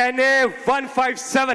NA 157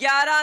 11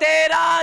13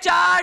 4